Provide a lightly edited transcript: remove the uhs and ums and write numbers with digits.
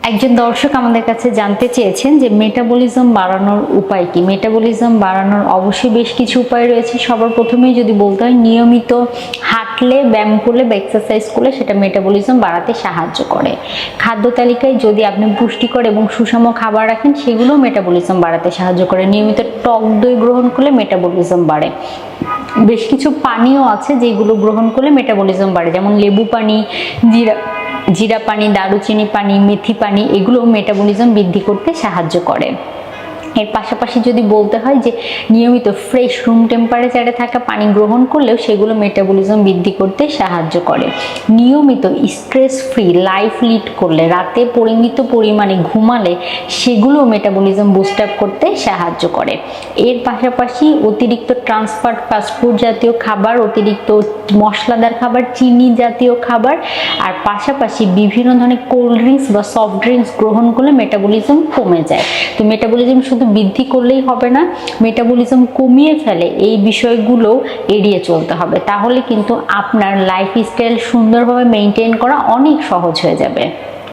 একজন দর্শক আমাদের কাছে জানতে চেয়েছেন যে মেটাবলিজম বাড়ানোর উপায় কি। মেটাবলিজম বাড়ানোর অবশ্যই বেশ কিছু উপায় রয়েছে। সবার প্রথমেই যদি বলতে হয়, নিয়মিত হাঁটলে, ব্যায়াম করলে বা এক্সারসাইজ করলে সেটা মেটাবলিজম বাড়াতে সাহায্য করে। খাদ্য তালিকায় যদি আপনি পুষ্টিকর এবং সুষম খাবার রাখেন, সেগুলো মেটাবলিজম বাড়াতে সাহায্য করে। নিয়মিত টক দই গ্রহণ করলে মেটাবলিজম বাড়ে। বেশ কিছু পানীয় আছে যেগুলো গ্রহণ করলে মেটাবলিজম বাড়ে, যেমন লেবু পানি, জিরা পানি, দারুচিনি পানি, মেথি পানি, এগুলো মেটাবলিজম বৃদ্ধি করতে সাহায্য করে। এর পাশাপাশি যদি বলতে হয় যে নিয়মিত ফ্রেশ রুম টেম্পারেচারে থাকা পানি গ্রহণ করলেও সেগুলো মেটাবলিজম বৃদ্ধি করতে সাহায্য করে। নিয়মিত স্ট্রেস ফ্রি লাইফ লিড করলে, রাতে পরিমিত পরিমাণে ঘুমালে সেগুলো মেটাবলিজম বুস্ট আপ করতে সাহায্য করে। এর পাশাপাশি অতিরিক্ত ট্রান্সফার ফাস্টফুড জাতীয় খাবার, অতিরিক্ত মশলাদার খাবার, চিনি জাতীয় খাবার, আর পাশাপাশি বিভিন্ন ধরনের কোল্ড ড্রিঙ্কস বা সফট ড্রিঙ্কস গ্রহণ করলে মেটাবলিজম কমে যায়। তো মেটাবলিজম শুধু বৃদ্ধি করলেই হবে না, মেটাবলিজম কমিয়ে ফেলে এই বিষয়গুলো এড়িয়ে চলতে হবে। তাহলে কিন্তু আপনার লাইফস্টাইল সুন্দরভাবে মেনটেন করা অনেক সহজ হয়ে যাবে।